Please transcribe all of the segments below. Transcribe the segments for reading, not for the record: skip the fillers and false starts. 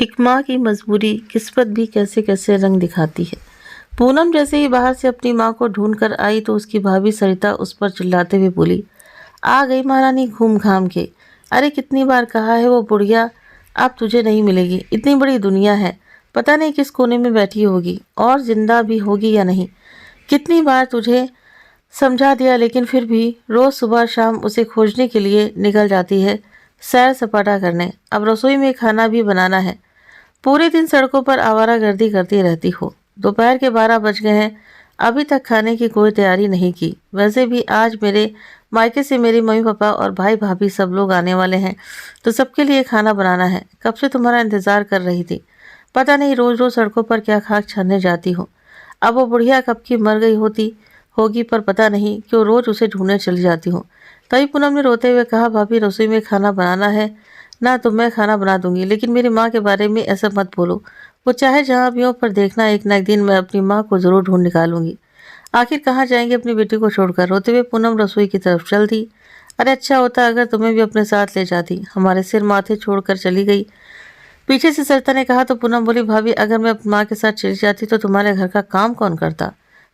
एक माँ की मजबूरी किस्मत भी कैसे कैसे रंग दिखाती है। पूनम जैसे ही बाहर से अपनी माँ को ढूंढ कर आई तो उसकी भाभी सरिता उस पर चिल्लाते हुए बोली, आ गई महारानी घूम घाम के। अरे कितनी बार कहा है वो बुढ़िया अब तुझे नहीं मिलेगी। इतनी बड़ी दुनिया है, पता नहीं किस कोने में बैठी होगी और जिंदा भी होगी या नहीं। कितनी बार तुझे समझा दिया लेकिन फिर भी रोज सुबह शाम उसे खोजने के लिए निकल जाती है सैर सपाटा करने। अब रसोई में खाना भी बनाना है। पूरे दिन सड़कों पर आवारागर्दी करती रहती हो। दोपहर के 12 बज गए हैं, अभी तक खाने की कोई तैयारी नहीं की। वैसे भी आज मेरे मायके से मेरे मम्मी पापा और भाई भाभी सब लोग आने वाले हैं, तो सबके लिए खाना बनाना है। कब से तुम्हारा इंतजार कर रही थी। पता नहीं रोज रोज सड़कों पर क्या खाक छानने जाती हो। अब वो बुढ़िया कब की मर गई होती होगी, पर पता नहीं क्यों रोज उसे ढूंढने चली जाती हूँ। तभी पूनम ने रोते हुए कहा, भाभी रसोई में खाना बनाना है ना, तो मैं खाना बना दूंगी, लेकिन मेरी माँ के बारे में ऐसा मत बोलो। वो चाहे जहाँ भी हो, पर देखना एक ना एक दिन मैं अपनी माँ को जरूर ढूंढ निकालूंगी। आखिर कहाँ जाएंगे अपनी बेटी को छोड़कर। रोते हुए पूनम रसोई की तरफ चल दी। अरे अच्छा होता अगर तुम्हें भी अपने साथ ले जाती, हमारे सिर माथे छोड़कर चली गई। पीछे से सरिता ने कहा तो पूनम बोली, भाभी अगर मैं अपनी माँ के साथ चली जाती तो तुम्हारे घर का काम कौन करता,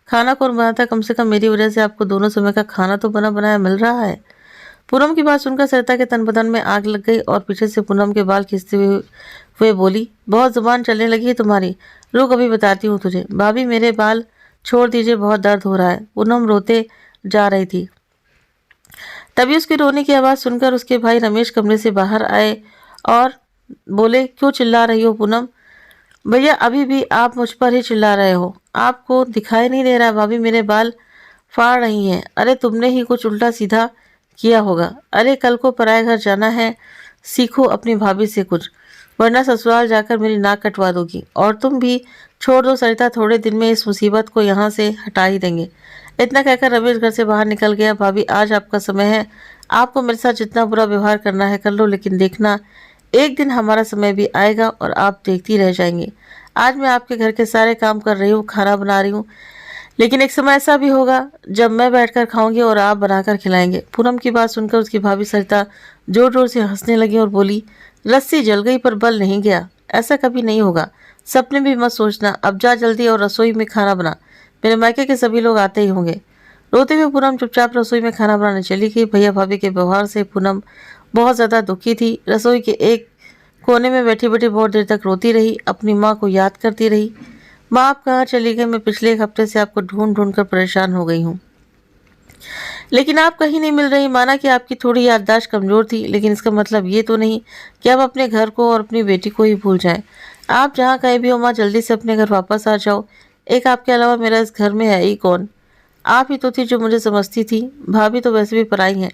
खाना कौन बनाता। कम से कम मेरी वजह से आपको दोनों समय का खाना तो बना बनाया मिल रहा है। पूनम की बात सुनकर सरिता के तन बदन में आग लग गई और पीछे से पूनम के बाल खींचते हुए बोली, बहुत जुबान चलने लगी है तुम्हारी। रुक अभी बताती हूँ तुझे। भाभी मेरे बाल छोड़ दीजिए, बहुत दर्द हो रहा है। पूनम रोते जा रही थी। तभी उसके रोने की आवाज़ सुनकर उसके भाई रमेश कमरे से बाहर आए और बोले, क्यों चिल्ला रही हो पूनम। भैया अभी भी आप मुझ पर ही चिल्ला रहे हो, आपको दिखाई नहीं दे रहा भाभी मेरे बाल फाड़ रही हैं। अरे तुमने ही कुछ उल्टा सीधा किया होगा। अरे कल को पराए घर जाना है, सीखो अपनी भाभी से कुछ, वरना ससुराल जाकर मेरी नाक कटवा दोगी। और तुम भी छोड़ दो सरिता, थोड़े दिन में इस मुसीबत को यहाँ से हटा ही देंगे। इतना कहकर रमेश घर से बाहर निकल गया। भाभी आज आपका समय है, आपको मेरे साथ जितना बुरा व्यवहार करना है कर लो, लेकिन देखना एक दिन हमारा समय भी आएगा और आप देखती रह जाएंगी। आज मैं आपके घर के सारे काम कर रही हूँ, खाना बना रही हूँ, लेकिन एक समय ऐसा भी होगा जब मैं बैठकर खाऊंगी और आप बनाकर खिलाएंगे। पूनम की बात सुनकर उसकी भाभी सरिता जोर जोर से हंसने लगी और बोली, रस्सी जल गई पर बल नहीं गया, ऐसा कभी नहीं होगा। सपने भी मत सोचना। अब जा जल्दी और रसोई में खाना बना, मेरे मायके के सभी लोग आते ही होंगे। रोते हुए पूनम चुपचाप रसोई में खाना बनाने चली गई। भैया भाभी के व्यवहार से पूनम बहुत ज़्यादा दुखी थी। रसोई के एक कोने में बैठी बैठी बहुत देर तक रोती रही, अपनी माँ को याद करती रही। माँ आप कहाँ चली गई, मैं पिछले एक हफ्ते से आपको ढूंढ ढूंढ कर परेशान हो गई हूँ, लेकिन आप कहीं नहीं मिल रही। माना कि आपकी थोड़ी याददाश्त कमजोर थी, लेकिन इसका मतलब ये तो नहीं कि आप अपने घर को और अपनी बेटी को ही भूल जाएं। आप जहाँ कहीं भी हो माँ, जल्दी से अपने घर वापस आ जाओ। एक आपके अलावा मेरा इस घर में है ही कौन। आप ही तो थी जो मुझे समझती थी। भाभी तो वैसे भी पराई हैं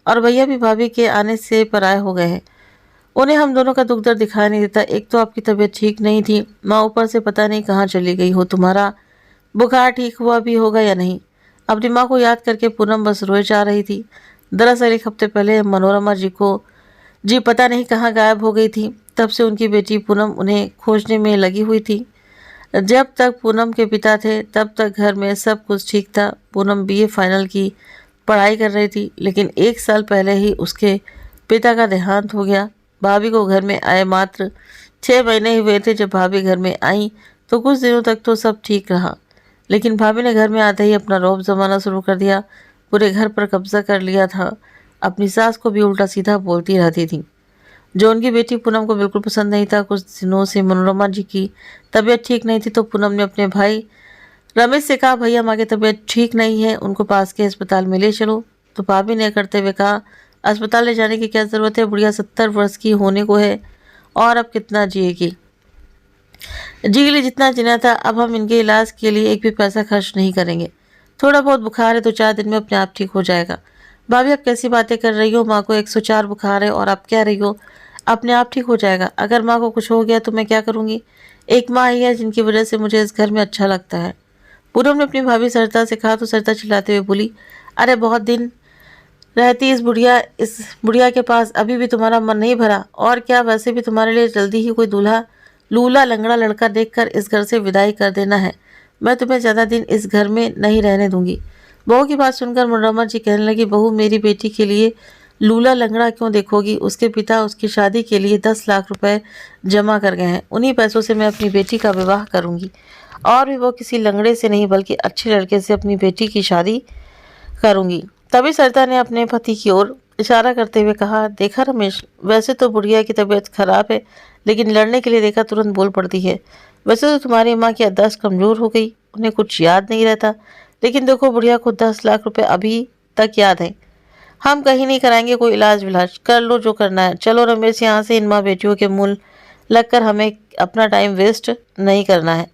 और भैया भी भाभी के आने से पराए हो गए हैं। उन्हें हम दोनों का दुख दर्द दिखाई नहीं देता। एक तो आपकी तबीयत ठीक नहीं थी माँ, ऊपर से पता नहीं कहाँ चली गई हो। तुम्हारा बुखार ठीक हुआ भी होगा या नहीं। अपनी माँ को याद करके पूनम बस रोए जा रही थी। दरअसल एक हफ्ते पहले मनोरमा जी पता नहीं कहाँ गायब हो गई थी। तब से उनकी बेटी पूनम उन्हें खोजने में लगी हुई थी। जब तक पूनम के पिता थे तब तक घर में सब कुछ ठीक था। पूनम बीए फाइनल की पढ़ाई कर रही थी, लेकिन एक साल पहले ही उसके पिता का देहांत हो गया। भाभी को घर में आए मात्र 6 महीने ही हुए थे। जब भाभी घर में आई तो कुछ दिनों तक तो सब ठीक रहा, लेकिन भाभी ने घर में आते ही अपना रौब जमाना शुरू कर दिया। पूरे घर पर कब्जा कर लिया था। अपनी सास को भी उल्टा सीधा बोलती रहती थी, जो उनकी बेटी पूनम को बिल्कुल पसंद नहीं था। कुछ दिनों से मनोरमा जी की तबीयत ठीक नहीं थी, तो पूनम ने अपने भाई रमेश से कहा, भैया माँ की तबीयत ठीक नहीं है, उनको पास के अस्पताल में ले चलो। तो भाभी ने करते हुए कहा, अस्पताल ले जाने की क्या ज़रूरत है, बुढ़िया 70 वर्ष की होने को है और अब कितना जिएगी। जी के लिए जितना जीना था, अब हम इनके इलाज के लिए एक भी पैसा खर्च नहीं करेंगे। थोड़ा बहुत बुखार है तो 4 दिन में अपने आप ठीक हो जाएगा। भाभी आप कैसी बातें कर रही हो, माँ को 104 बुखार है और आप कह रही हो अपने आप ठीक हो जाएगा। अगर माँ को कुछ हो गया तो मैं क्या करूँगी। एक माँ ही है जिनकी वजह से मुझे इस घर में अच्छा लगता है। पूनम ने अपनी भाभी सरिता से कहा तो सरिता चिल्लाते हुए बोली, अरे बहुत दिन रहती इस बुढ़िया के पास, अभी भी तुम्हारा मन नहीं भरा। और क्या, वैसे भी तुम्हारे लिए जल्दी ही कोई दूल्हा लूला लंगड़ा लड़का देखकर इस घर से विदाई कर देना है। मैं तुम्हें ज़्यादा दिन इस घर में नहीं रहने दूंगी। बहू की बात सुनकर मनोरमा जी कहने लगी, बहू मेरी बेटी के लिए लूला लंगड़ा क्यों देखोगी? उसके पिता उसकी शादी के लिए 10 लाख रुपए जमा कर गए हैं। उन्हीं पैसों से मैं अपनी बेटी का विवाह करूंगी, और भी वो किसी लंगड़े से नहीं बल्कि अच्छे लड़के से अपनी बेटी की शादी करूंगी। तभी सरिता ने अपने पति की ओर इशारा करते हुए कहा, देखा रमेश, वैसे तो बुढ़िया की तबीयत खराब है, लेकिन लड़ने के लिए देखा तुरंत बोल पड़ती है। वैसे तो तुम्हारी माँ की याददाश्त कमजोर हो गई, उन्हें कुछ याद नहीं रहता, लेकिन देखो बुढ़िया को 10 लाख रुपए अभी तक याद है। हम कहीं नहीं कराएंगे कोई इलाज विलाज, कर लो जो करना है। चलो रमेश, यहाँ से इन माँ बेटियों के मूल लगकर हमें अपना टाइम वेस्ट नहीं करना है।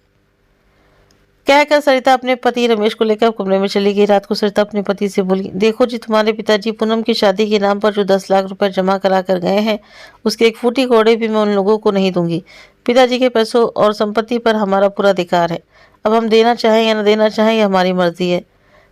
कहकर सरिता अपने पति रमेश को लेकर कमरे में चली गई। रात को सरिता अपने पति से बोली, देखो जी, तुम्हारे पिताजी पूनम की शादी के नाम पर जो 10 लाख रुपए जमा करा कर गए हैं, उसके एक फूटी कौड़े भी मैं उन लोगों को नहीं दूंगी। पिताजी के पैसों और संपत्ति पर हमारा पूरा अधिकार है। अब हम देना चाहें या न देना चाहें, यह हमारी मर्जी है,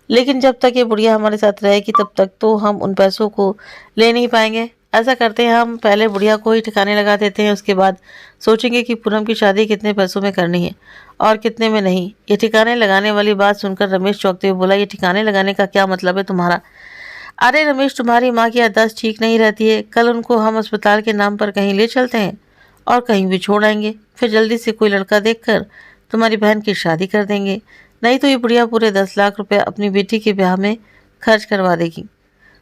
लेकिन जब तक ये बुढ़िया हमारे साथ रहेगी तब तक तो हम उन पैसों को ले नहीं पाएंगे। ऐसा करते हैं, हम पहले बुढ़िया को ही ठिकाने लगा देते हैं, उसके बाद सोचेंगे कि पूनम की शादी कितने पैसों में करनी है और कितने में नहीं। ये ठिकाने लगाने वाली बात सुनकर रमेश चौंकते हुए बोला, ये ठिकाने लगाने का क्या मतलब है तुम्हारा? अरे रमेश, तुम्हारी माँ की याददाश्त ठीक नहीं रहती है। कल उनको हम अस्पताल के नाम पर कहीं ले चलते हैं और कहीं भी छोड़ आएंगे, फिर जल्दी से कोई लड़का देखकर तुम्हारी बहन की शादी कर देंगे। नहीं तो ये बुढ़िया पूरे 10 लाख रुपए अपनी बेटी के ब्याह में खर्च करवा देगी।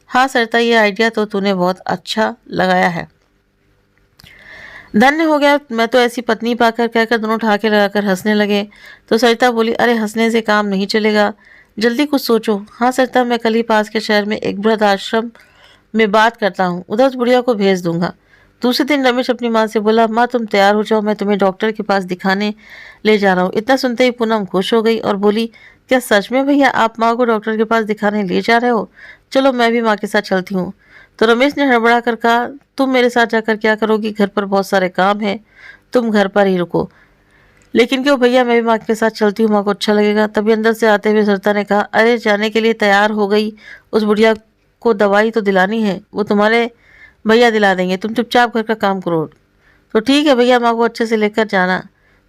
हाँ सरिता, ये आइडिया तो तूने बहुत अच्छा लगाया है, धन्य हो गया, मैं तो ऐसी पत्नी पाकर, कहकर दोनों ठाके लगाकर हंसने लगे। तो सरिता बोली, अरे हंसने से काम नहीं चलेगा, जल्दी कुछ सोचो। हाँ सरिता, मैं कल ही पास के शहर में एक वृद्ध आश्रम में बात करता हूँ, उधर उस बुढ़िया को भेज दूंगा। दूसरे दिन रमेश अपनी माँ से बोला, माँ तुम तैयार हो जाओ, मैं तुम्हें डॉक्टर के पास दिखाने ले जा रहा हूँ। इतना सुनते ही पूनम खुश हो गई और बोली, क्या सच में भैया आप माँ को डॉक्टर के पास दिखाने ले जा रहे हो? चलो मैं भी माँ के साथ चलती हूँ। तो रमेश ने हड़बड़ा कर कहा, तुम मेरे साथ जाकर क्या करोगी? घर पर बहुत सारे काम हैं, तुम घर पर ही रुको। लेकिन क्यों भैया, मैं भी माँ के साथ चलती हूँ, माँ को अच्छा लगेगा। तभी अंदर से आते हुए सरिता ने कहा, अरे जाने के लिए तैयार हो गई? उस बुढ़िया को दवाई तो दिलानी है, वो तुम्हारे भैया दिला देंगे, तुम चुपचाप घर का काम करो। तो ठीक है भैया, माँ को अच्छे से लेकर जाना,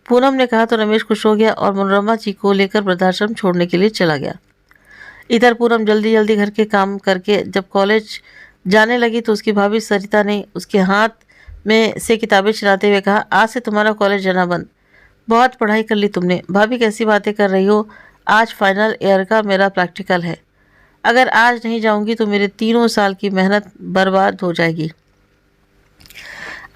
पूनम ने कहा। तो रमेश खुश हो गया और मनोरमा जी को लेकर वृद्धाश्रम छोड़ने के लिए चला गया। इधर पूनम जल्दी जल्दी घर के काम करके जब कॉलेज जाने लगी तो उसकी भाभी सरिता ने उसके हाथ में से किताबें चलाते हुए कहा, आज से तुम्हारा कॉलेज जाना बंद, बहुत पढ़ाई कर ली तुमने। भाभी कैसी बातें कर रही हो, आज फाइनल ईयर का मेरा प्रैक्टिकल है, अगर आज नहीं जाऊंगी तो मेरे 3 साल की मेहनत बर्बाद हो जाएगी।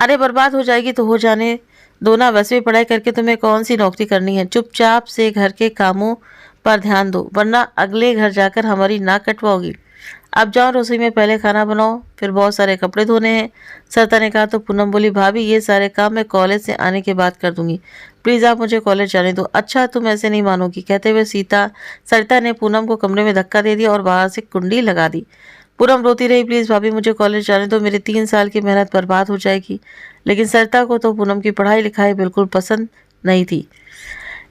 अरे बर्बाद हो जाएगी तो हो जाने दो ना, वैसे भी पढ़ाई करके तुम्हें कौन सी नौकरी करनी है, चुपचाप से घर के कामों पर ध्यान दो, वरना अगले घर जाकर हमारी नाक कटवाओगी। अब जाओ रसोई में पहले खाना बनाओ, फिर बहुत सारे कपड़े धोने हैं। सरिता ने कहा। तो पूनम बोली, भाभी ये सारे काम मैं कॉलेज से आने के बाद कर दूंगी, प्लीज़ आप मुझे कॉलेज जाने दो। अच्छा तुम ऐसे नहीं मानोगी, कहते हुए सरिता ने पूनम को कमरे में धक्का दे दिया और बाहर से कुंडी लगा दी। पूनम रोती रही, प्लीज़ भाभी मुझे कॉलेज जाने दो, मेरी 3 साल की मेहनत बर्बाद हो जाएगी। लेकिन सरिता को तो पूनम की पढ़ाई लिखाई बिल्कुल पसंद नहीं थी,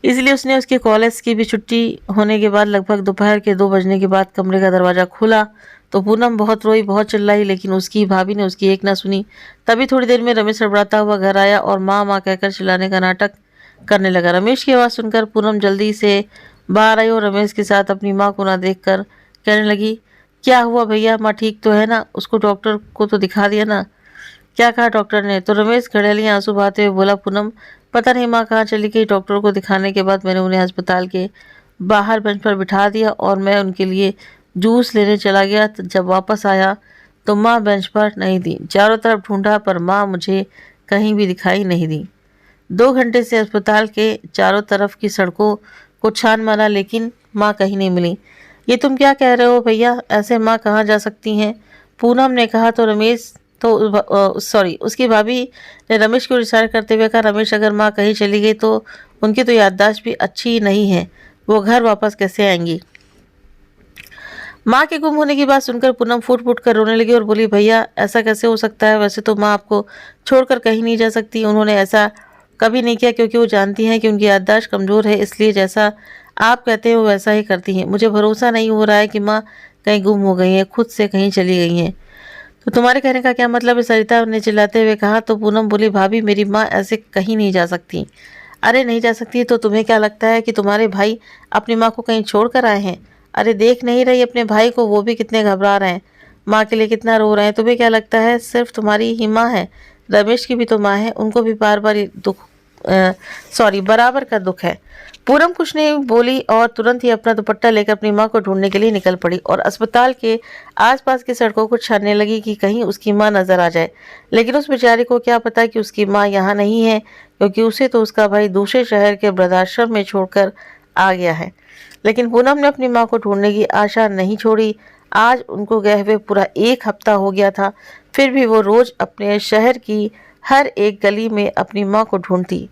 इसलिए उसने उसके कॉलेज की भी छुट्टी होने के बाद लगभग दोपहर के 2 बजने के बाद कमरे का दरवाज़ा खुला तो पूनम बहुत रोई, बहुत चिल्लाई, लेकिन उसकी भाभी ने उसकी एक ना सुनी। तभी थोड़ी देर में रमेश हड़बड़ाता हुआ घर आया और माँ माँ कहकर चिल्लाने का नाटक करने लगा। रमेश की आवाज़ सुनकर पूनम जल्दी से बाहर आई और रमेश के साथ अपनी माँ को ना देखकर कहने लगी, क्या हुआ भैया, माँ ठीक तो है ना? उसको डॉक्टर को तो दिखा दिया ना? क्या कहा डॉक्टर ने? तो रमेश घड़ेलियाँ आंसू बहाते हुए बोला, पूनम पता नहीं माँ कहाँ चली गई। डॉक्टर को दिखाने के बाद मैंने उन्हें अस्पताल के बाहर बेंच पर बिठा दिया और मैं उनके लिए जूस लेने चला गया। तो जब वापस आया तो माँ बेंच पर नहीं थी। चारों तरफ ढूंढा पर माँ मुझे कहीं भी दिखाई नहीं दी। 2 घंटे से अस्पताल के चारों तरफ की सड़कों को छान मारा, लेकिन माँ कहीं नहीं मिली। ये तुम क्या कह रहे हो भैया, ऐसे माँ कहाँ जा सकती हैं? पूनम ने कहा। तो रमेश उसकी भाभी ने रमेश को इशारा करते हुए कहा, रमेश अगर माँ कहीं चली गई तो उनकी तो याददाश्त भी अच्छी नहीं है, वो घर वापस कैसे आएंगी? माँ के गुम होने की बात सुनकर पूनम फूट फूट कर रोने लगी और बोली, भैया ऐसा कैसे हो सकता है? वैसे तो माँ आपको छोड़कर कहीं नहीं जा सकती, उन्होंने ऐसा कभी नहीं किया क्योंकि वो जानती हैं कि उनकी याददाश्त कमज़ोर है, इसलिए जैसा आप कहते हैं वो वैसा ही करती हैं। मुझे भरोसा नहीं हो रहा है कि माँ कहीं गुम हो गई हैं, खुद से कहीं चली गई हैं। तो तुम्हारे कहने का क्या मतलब है? सरिता ने चिल्लाते हुए कहा। तो पूनम बोली, भाभी मेरी माँ ऐसे कहीं नहीं जा सकती। अरे नहीं जा सकती तो तुम्हें क्या लगता है कि तुम्हारे भाई अपनी माँ को कहीं छोड़ कर आए हैं? अरे देख नहीं रही अपने भाई को, वो भी कितने घबरा रहे हैं। माँ के लिए कितना रो रहे हैं। तुम्हें क्या लगता है सिर्फ तुम्हारी ही माँ है? रमेश की भी तो माँ है, उनको भी बार बार बराबर का दुख है। पूनम कुछ नहीं बोली और तुरंत ही अपना दुपट्टा लेकर अपनी माँ को ढूंढने के लिए निकल पड़ी और अस्पताल के आसपास की सड़कों को छानने लगी कि कहीं उसकी माँ नजर आ जाए। लेकिन उस बेचारी को क्या पता कि उसकी माँ यहाँ नहीं है, क्योंकि उसे तो उसका भाई दूसरे शहर के वृद्धाश्रम में छोड़कर आ गया है। लेकिन पूनम ने अपनी माँ को ढूंढने की आशा नहीं छोड़ी। आज उनको गए हुए पूरा 1 हफ्ता हो गया था, फिर भी वो रोज अपने शहर की हर एक गली में अपनी माँ को ढूंढती।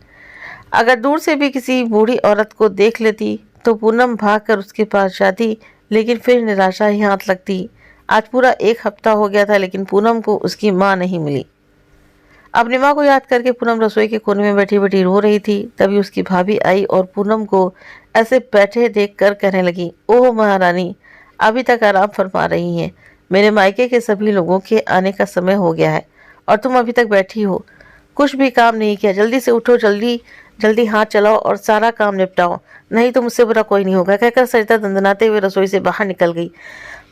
अगर दूर से भी किसी बूढ़ी औरत को देख लेती तो पूनम भागकर उसके पास जाती, लेकिन फिर निराशा ही हाथ लगती। आज पूरा 1 हफ्ता हो गया था, लेकिन पूनम को उसकी माँ नहीं मिली। अपनी माँ को याद करके पूनम रसोई के कोने में बैठी बैठी रो रही थी। तभी उसकी भाभी आई और पूनम को ऐसे बैठे देखकर कहने लगी, ओह महारानी, अभी तक आराम फरमा रही हैं। मेरे मायके के सभी लोगों के आने का समय हो गया है और तुम अभी तक बैठी हो, कुछ भी काम नहीं किया। जल्दी से उठो, जल्दी जल्दी हाथ चलाओ और सारा काम निपटाओ, नहीं तो मुझसे बुरा कोई नहीं होगा, कहकर सरिता दंदनाते हुए रसोई से बाहर निकल गई।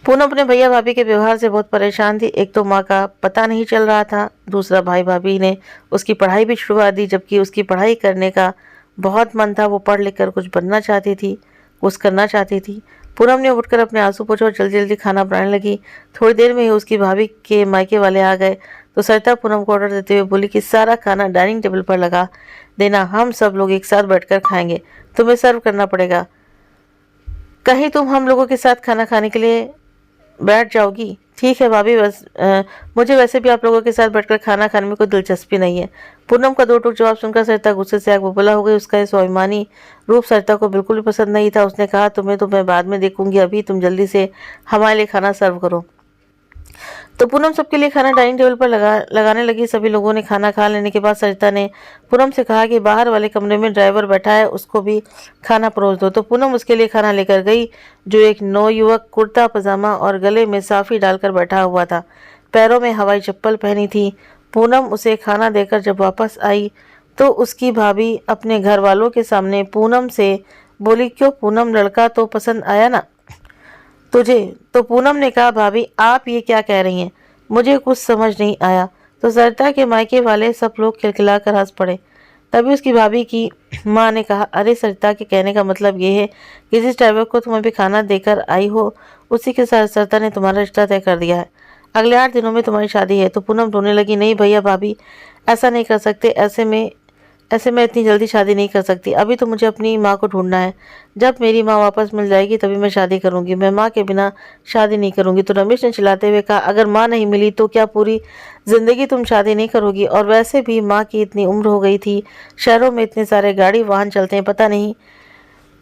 पूनम अपने भैया भाभी के व्यवहार से बहुत परेशान थी। एक तो माँ का पता नहीं चल रहा था, दूसरा भाई भाभी ने उसकी पढ़ाई भी छुड़वा दी, जबकि उसकी पढ़ाई करने का बहुत मन था। वो पढ़ लिख कर कुछ बनना चाहती थी, कुछ करना चाहती थी। पूनम ने उठकर अपने आंसू पोंछे और जल्दी जल्दी खाना बनाने लगी। थोड़ी देर में ही उसकी भाभी के मायके वाले आ गए तो सरिता पूनम को ऑर्डर देते हुए बोली कि सारा खाना डाइनिंग टेबल पर लगा देना, हम सब लोग एक साथ बैठकर खाएंगे, तुम्हें सर्व करना पड़ेगा। कहीं तुम हम लोगों के साथ खाना खाने के लिए बैठ जाओगी? ठीक है भाभी, बस मुझे वैसे भी आप लोगों के साथ बैठकर खाना खाने में कोई दिलचस्पी नहीं है। पूनम का दो टूक जवाब सुनकर सरिता गुस्से से आग बबूला हो गई। उसका ये स्वाभिमानी रूप सरिता को बिल्कुल भी पसंद नहीं था। उसने कहा, तुम्हें तो मैं बाद में देखूंगी, अभी तुम जल्दी से हमारे लिए खाना सर्व करो। तो पूनम सबके लिए खाना डाइनिंग टेबल पर लगाने लगी। सभी लोगों ने खाना खा लेने के बाद सरिता ने पूनम से कहा कि बाहर वाले कमरे में ड्राइवर बैठा है, उसको भी खाना परोस दो। तो पूनम उसके लिए खाना लेकर गई, जो एक नौयुवक कुर्ता पजामा और गले में साफी डालकर बैठा हुआ था, पैरों में हवाई चप्पल पहनी थी। पूनम उसे खाना देकर जब वापस आई तो उसकी भाभी अपने घर वालों के सामने पूनम से बोली, क्यों पूनम, लड़का तो पसंद आया ना तुझे? तो पूनम ने कहा, भाभी आप ये क्या कह रही हैं, मुझे कुछ समझ नहीं आया। तो सरिता के मायके वाले सब लोग खिलखिला कर हंस पड़े। तभी उसकी भाभी की माँ ने कहा, अरे सरिता के कहने का मतलब ये है कि जिस ड्राइवर को तुम अभी खाना देकर आई हो उसी के साथ सरिता ने तुम्हारा रिश्ता तय कर दिया है, अगले 8 दिनों में तुम्हारी शादी है। तो पूनम रोने लगी, नहीं भैया भाभी, ऐसा नहीं कर सकते, ऐसे मैं इतनी जल्दी शादी नहीं कर सकती। अभी तो मुझे अपनी माँ को ढूंढना है, जब मेरी माँ वापस मिल जाएगी तभी मैं शादी करूँगी, मैं माँ के बिना शादी नहीं करूँगी। तो रमेश ने चिल्लाते हुए कहा, अगर माँ नहीं मिली तो क्या पूरी ज़िंदगी तुम शादी नहीं करोगी? और वैसे भी माँ की इतनी उम्र हो गई थी, शहरों में इतने सारे गाड़ी वाहन चलते हैं, पता नहीं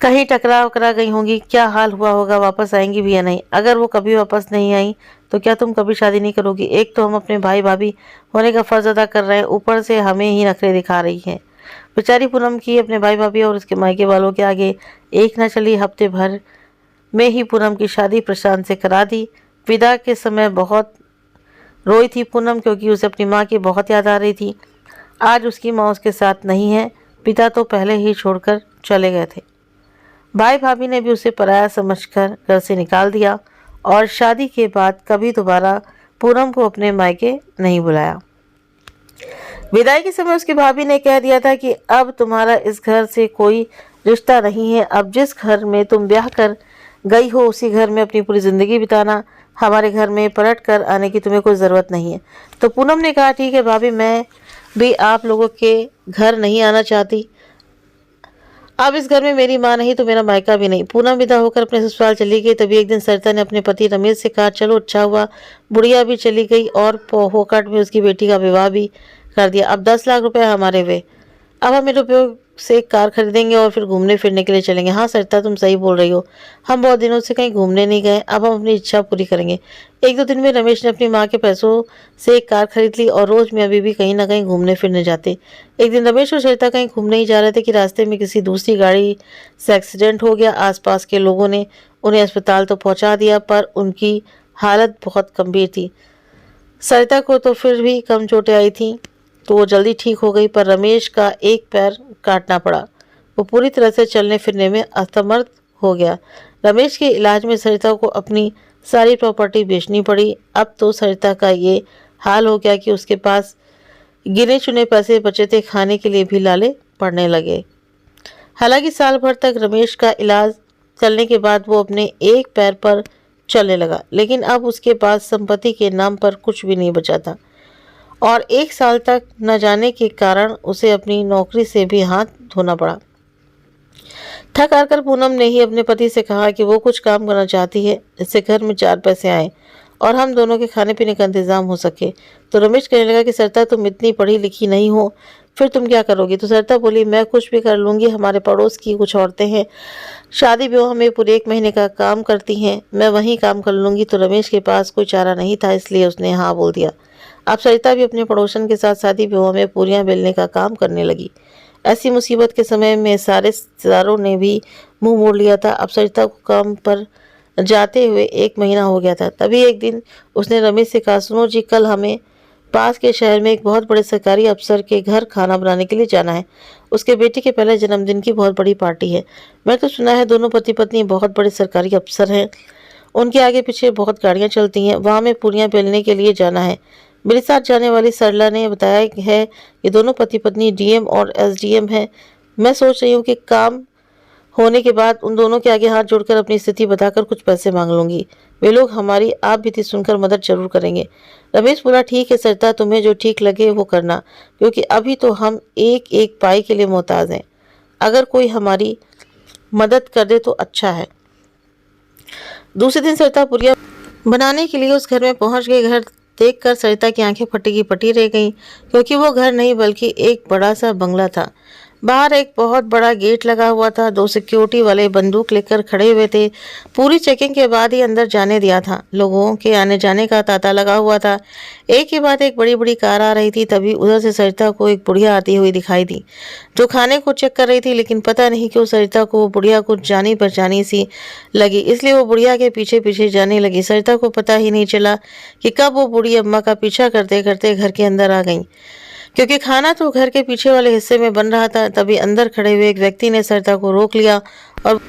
कहीं टकरा वकरा गई होंगी, क्या हाल हुआ होगा, वापस आएंगी भी या नहीं। अगर वो कभी वापस नहीं आई तो क्या तुम कभी शादी नहीं करोगी? एक तो हम अपने भाई भाभी होने का फ़र्ज़ अदा कर रहे हैं, ऊपर से हमें ही नखरे दिखा रही हैं। बेचारी पूनम की अपने भाई भाभी और उसके मायके वालों के आगे एक न चली। हफ्ते भर में ही पूनम की शादी प्रशांत से करा दी। विदा के समय बहुत रोई थी पूनम, क्योंकि उसे अपनी माँ की बहुत याद आ रही थी। आज उसकी माँ उसके साथ नहीं है, पिता तो पहले ही छोड़कर चले गए थे। भाई भाभी ने भी उसे पराया समझकर घर से निकाल दिया और शादी के बाद कभी दोबारा पूनम को अपने मायके नहीं बुलाया। विदाई के समय उसकी भाभी ने कह दिया था कि अब तुम्हारा इस घर से कोई रिश्ता नहीं है, अब जिस घर में तुम ब्याह कर गई हो उसी घर में अपनी पूरी ज़िंदगी बिताना, हमारे घर में पलट कर आने की तुम्हें कोई ज़रूरत नहीं है। तो पूनम ने कहा, ठीक है भाभी, मैं भी आप लोगों के घर नहीं आना चाहती, अब इस घर में मेरी माँ नहीं तो मेरा मायका भी नहीं। पूनम विदा होकर अपने ससुराल चली गई। तभी एक दिन सरिता ने अपने पति रमेश से कहा, चलो अच्छा हुआ बुढ़िया भी चली गई और पोहोकट में उसकी बेटी का विवाह भी कर दिया। अब 10 लाख रुपए हमारे वे, अब हम मेरे उपयोग से एक कार खरीदेंगे और फिर घूमने फिरने के लिए चलेंगे। हाँ सरिता, तुम सही बोल रही हो, हम बहुत दिनों से कहीं घूमने नहीं गए, अब हम अपनी इच्छा पूरी करेंगे। 1-2 दिन में रमेश ने अपनी माँ के पैसों से एक कार खरीद ली और रोज में अभी भी कहीं ना कहीं घूमने फिरने जाते। एक दिन रमेश और सरिता कहीं घूमने ही जा रहे थे कि रास्ते में किसी दूसरी गाड़ी से एक्सीडेंट हो गया। आसपास के लोगों ने उन्हें अस्पताल तो पहुंचा दिया, पर उनकी हालत बहुत गंभीर थी। सरिता को तो फिर भी कम चोटें आई थी तो वो जल्दी ठीक हो गई, पर रमेश का एक पैर काटना पड़ा, वो पूरी तरह से चलने फिरने में असमर्थ हो गया। रमेश के इलाज में सरिता को अपनी सारी प्रॉपर्टी बेचनी पड़ी। अब तो सरिता का ये हाल हो गया कि उसके पास गिने चुने पैसे बचे थे, खाने के लिए भी लाले पड़ने लगे। हालांकि साल भर तक रमेश का इलाज चलने के बाद वो अपने एक पैर पर चलने लगा, लेकिन अब उसके पास संपत्ति के नाम पर कुछ भी नहीं बचा था और 1 साल तक न जाने के कारण उसे अपनी नौकरी से भी हाथ धोना पड़ा। थक हार कर पूनम ने ही अपने पति से कहा कि वो कुछ काम करना चाहती है जिससे घर में 4 पैसे आए और हम दोनों के खाने पीने का इंतजाम हो सके। तो रमेश कहने लगा कि सरिता, तुम इतनी पढ़ी लिखी नहीं हो, फिर तुम क्या करोगी? तो सरिता बोली, मैं कुछ भी कर लूँगी। हमारे पड़ोस की कुछ औरतें हैं, शादी ब्याह में पूरे 1 महीने का काम करती हैं, मैं वहीं काम कर लूँगी। तो रमेश के पास कोई चारा नहीं था, इसलिए उसने हाँ बोल दिया। अब सरिता भी अपने पड़ोसन के साथ शादी ब्याह में पूरियाँ बेलने का काम करने लगी। ऐसी मुसीबत के समय में सारे रिश्तेदारों ने भी मुंह मोड़ लिया था। अब सरिता को काम पर जाते हुए 1 महीना हो गया था। तभी एक दिन उसने रमेश से कहा, सुनो जी, कल हमें पास के शहर में एक बहुत बड़े सरकारी अफसर के घर खाना बनाने के लिए जाना है। उसके बेटे के पहले जन्मदिन की बहुत बड़ी पार्टी है। मैं तो सुना है दोनों पति पत्नी बहुत बड़े सरकारी अफसर हैं, उनके आगे पीछे बहुत गाड़ियां चलती हैं। वहाँ में पूरियाँ बेलने के लिए जाना है। मेरे साथ जाने वाली सरला ने बताया है कि दोनों पति पत्नी डीएम और एसडीएम हैं। मैं सोच रही हूँ कि काम होने के बाद उन दोनों के आगे हाथ जोड़कर अपनी स्थिति बताकर कुछ पैसे मांग लूंगी। वे लोग हमारी आप बीती सुनकर मदद जरूर करेंगे। रमेश बोला, ठीक है सरिता, तुम्हें जो ठीक लगे वो करना, क्योंकि अभी तो हम एक एक पाई के लिए मोहताज हैं। अगर कोई हमारी मदद कर दे तो अच्छा है। दूसरे दिन सरिता पुरिया बनाने के लिए उस घर में पहुंच गई। घर देखकर सरिता की आंखें फटी की फटी रह गईं, क्योंकि वो घर नहीं बल्कि एक बड़ा सा बंगला था। बाहर एक बहुत बड़ा गेट लगा हुआ था। 2 सिक्योरिटी वाले बंदूक लेकर खड़े हुए थे। पूरी चेकिंग के बाद ही अंदर जाने दिया था। लोगों के आने जाने का तांता लगा हुआ था। एक के बाद एक बड़ी बड़ी कार आ रही थी। तभी उधर से सरिता को एक बुढ़िया आती हुई दिखाई दी, जो खाने को चेक कर रही थी। लेकिन पता नहीं क्यों सरिता को वो बुढ़िया कुछ जानी पहचानी सी लगी, इसलिए वो बुढ़िया के पीछे पीछे जाने लगी। सरिता को पता ही नहीं चला कि कब वो बूढ़ी अम्मा का पीछा करते करते घर के अंदर आ गई, क्योंकि खाना तो घर के पीछे वाले हिस्से में बन रहा था। तभी अंदर खड़े हुए एक व्यक्ति ने सरिता को रोक लिया और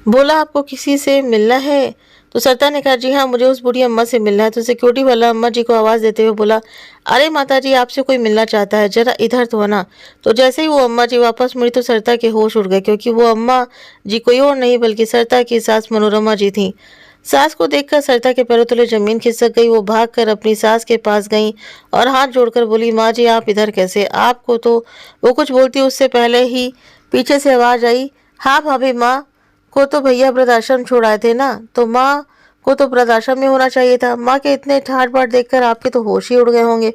बोला, आपको किसी से मिलना है? तो सरिता ने कहा, जी हाँ, मुझे उस बूढ़ी अम्मा से मिलना है। तो सिक्योरिटी वाला अम्मा जी को आवाज़ देते हुए बोला, अरे माता जी, आपसे कोई मिलना चाहता है, जरा इधर तो आना। तो जैसे ही वो अम्मा जी वापस मुड़ी तो सरिता के होश उड़ गए, क्योंकि वो अम्मा जी कोई और नहीं बल्कि सरिता की सास मनोरमा जी थी। सास को देखकर सरिता के पैरों तले जमीन खिसक गई। वो भागकर अपनी सास के पास गई और हाथ जोड़कर बोली, माँ जी, आप इधर कैसे? आपको तो वो कुछ बोलती उससे पहले ही पीछे से आवाज आई, हाँ भाभी, माँ को तो भैया वृद्धाश्रम छोड़ आए थे ना, तो माँ को तो वृद्धाश्रम में होना चाहिए था। माँ के इतने ठाट बाट देखकर आपके तो होश ही उड़ गए होंगे।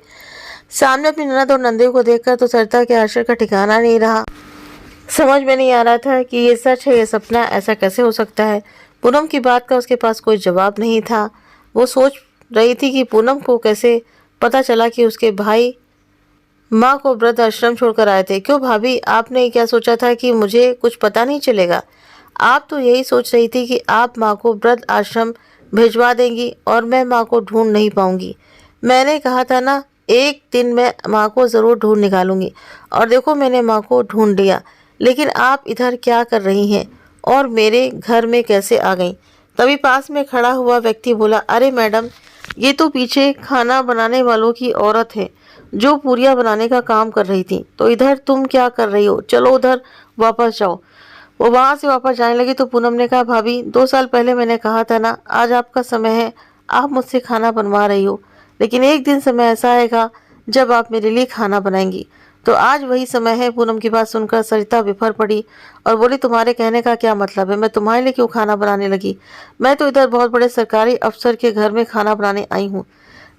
सामने अपनी ननद और नंदे को देखकर तो सरिता के आश्चर्य का ठिकाना नहीं रहा। समझ में नहीं आ रहा था कि ये सच है, ये सपना, ऐसा कैसे हो सकता है। पूनम की बात का उसके पास कोई जवाब नहीं था। वो सोच रही थी कि पूनम को कैसे पता चला कि उसके भाई माँ को वृद्ध आश्रम छोड़कर आए थे। क्यों भाभी, आपने क्या सोचा था कि मुझे कुछ पता नहीं चलेगा? आप तो यही सोच रही थी कि आप माँ को वृद्ध आश्रम भिजवा देंगी और मैं माँ को ढूंढ नहीं पाऊंगी। मैंने कहा था ना, एक दिन मैं माँ को ज़रूर ढूंढ निकालूंगी, और देखो मैंने माँ को ढूंढ लिया। लेकिन आप इधर क्या कर रही हैं और मेरे घर में कैसे आ गई? तभी पास में खड़ा हुआ व्यक्ति बोला, अरे मैडम, ये तो पीछे खाना बनाने वालों की औरत है जो पूरियाँ बनाने का काम कर रही थी। तो इधर तुम क्या कर रही हो? चलो उधर वापस जाओ। वो वहाँ से वापस जाने लगी तो पूनम ने कहा, भाभी, 2 साल पहले मैंने कहा था ना, आज आपका समय है, आप मुझसे खाना बनवा रही हो, लेकिन एक दिन समय ऐसा आएगा जब आप मेरे लिए खाना बनाएंगी। तो आज वही समय है। पूनम की बात सुनकर सरिता बिफर पड़ी और बोली, तुम्हारे कहने का क्या मतलब है? मैं तुम्हारे लिए क्यों खाना बनाने लगी? मैं तो इधर बहुत बड़े सरकारी अफसर के घर में खाना बनाने आई हूँ,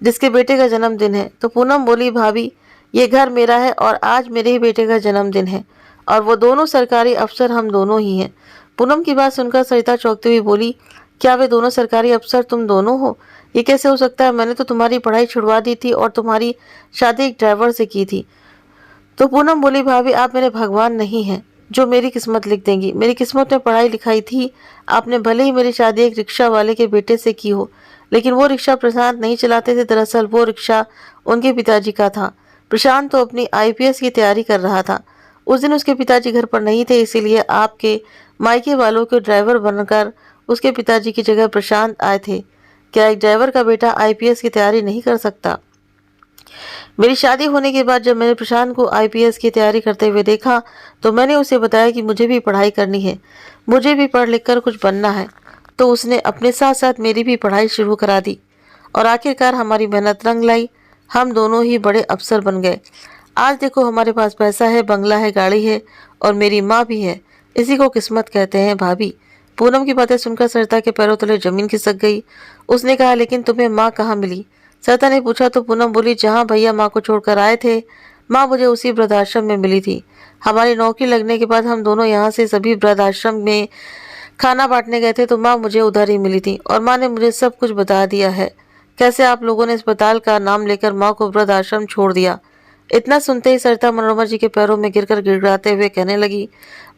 जिसके बेटे का जन्मदिन है। तो पूनम बोली, भाभी, ये घर मेरा है और आज मेरे ही बेटे का जन्मदिन है, और वो दोनों सरकारी अफसर हम दोनों ही हैं। पूनम की बात सुनकर सरिता चौंकती हुई बोली, क्या वे दोनों सरकारी अफसर तुम दोनों हो? ये कैसे हो सकता है? मैंने तो तुम्हारी पढ़ाई छुड़वा दी थी और तुम्हारी शादी एक ड्राइवर से की थी। तो पूनम बोली, भाभी, आप मेरे भगवान नहीं हैं जो मेरी किस्मत लिख देंगी। मेरी किस्मत में पढ़ाई लिखाई थी। आपने भले ही मेरी शादी एक रिक्शा वाले के बेटे से की हो, लेकिन वो रिक्शा प्रशांत नहीं चलाते थे। दरअसल वो रिक्शा उनके पिताजी का था। प्रशांत तो अपनी आईपीएस की तैयारी कर रहा था। उस दिन उसके पिताजी घर पर नहीं थे, इसीलिए आपके मायके वालों के ड्राइवर बनकर उसके पिताजी की जगह प्रशांत आए थे। क्या एक ड्राइवर का बेटा आईपीएस की तैयारी नहीं कर सकता? मेरी शादी होने के बाद जब मैंने प्रशांत को आईपीएस की तैयारी करते हुए देखा तो मैंने उसे बताया कि मुझे भी पढ़ाई करनी है, मुझे भी पढ़ लिख कर कुछ बनना है। तो उसने अपने साथ साथ मेरी भी पढ़ाई शुरू करा दी और आखिरकार हमारी मेहनत रंग लाई। हम दोनों ही बड़े अफसर बन गए। आज देखो हमारे पास पैसा है, बंगला है, गाड़ी है और मेरी माँ भी है। इसी को किस्मत कहते हैं भाभी। पूनम की बातें सुनकर सरिता के पैरों तले जमीन खिसक गई। उसने कहा, लेकिन तुम्हें माँ कहाँ मिली? सरिता ने पूछा तो पूनम बोली, जहाँ भैया माँ को छोड़कर आए थे, माँ मुझे उसी वृद्धाश्रम में मिली थी। हमारी नौकरी लगने के बाद हम दोनों यहाँ से सभी वृद्धाश्रम में खाना बांटने गए थे तो माँ मुझे उधर ही मिली थी और माँ ने मुझे सब कुछ बता दिया है, कैसे आप लोगों ने अस्पताल का नाम लेकर माँ को वृद्धाश्रम छोड़ दिया। इतना सुनते ही सरिता मनोरमा जी के पैरों में गिरकर गिड़गिड़ाते हुए कहने लगी,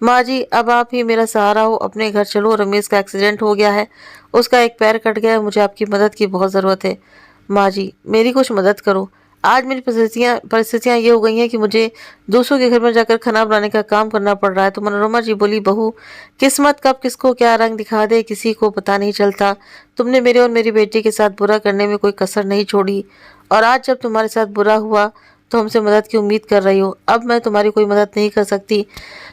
माँ जी अब आप ही मेरा सहारा हो, अपने घर चलो। रमेश का एक्सीडेंट हो गया है, उसका एक पैर कट गया है, मुझे आपकी मदद की बहुत ज़रूरत है। माँ जी मेरी कुछ मदद करो। आज मेरी परिस्थितियाँ ये हो गई हैं कि मुझे दूसरों के घर में जाकर खाना बनाने का काम करना पड़ रहा है। तो मनोरमा जी बोली, बहू किस्मत कब किसको क्या रंग दिखा दे किसी को पता नहीं चलता। तुमने मेरे और मेरी बेटी के साथ बुरा करने में कोई कसर नहीं छोड़ी और आज जब तुम्हारे साथ बुरा हुआ तो हमसे मदद की उम्मीद कर रही हो। अब मैं तुम्हारी कोई मदद नहीं कर सकती,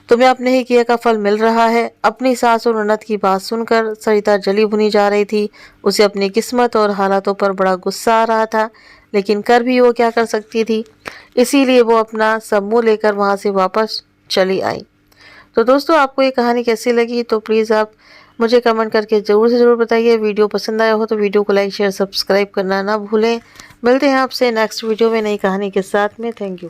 तुम्हें अपने ही किए का फल मिल रहा है। अपनी सास और ननद की बात सुनकर सरिता जली भुनी जा रही थी। उसे अपनी किस्मत और हालातों पर बड़ा गुस्सा आ रहा था, लेकिन कर भी वो क्या कर सकती थी। इसीलिए वो अपना सब मुँह लेकर वहाँ से वापस चली आई। तो दोस्तों आपको ये कहानी कैसी लगी तो प्लीज़ आप मुझे कमेंट करके ज़रूर से ज़रूर बताइए। वीडियो पसंद आया हो तो वीडियो को लाइक शेयर सब्सक्राइब करना ना भूलें। मिलते हैं आपसे नेक्स्ट वीडियो में नई कहानी के साथ में। Thank you.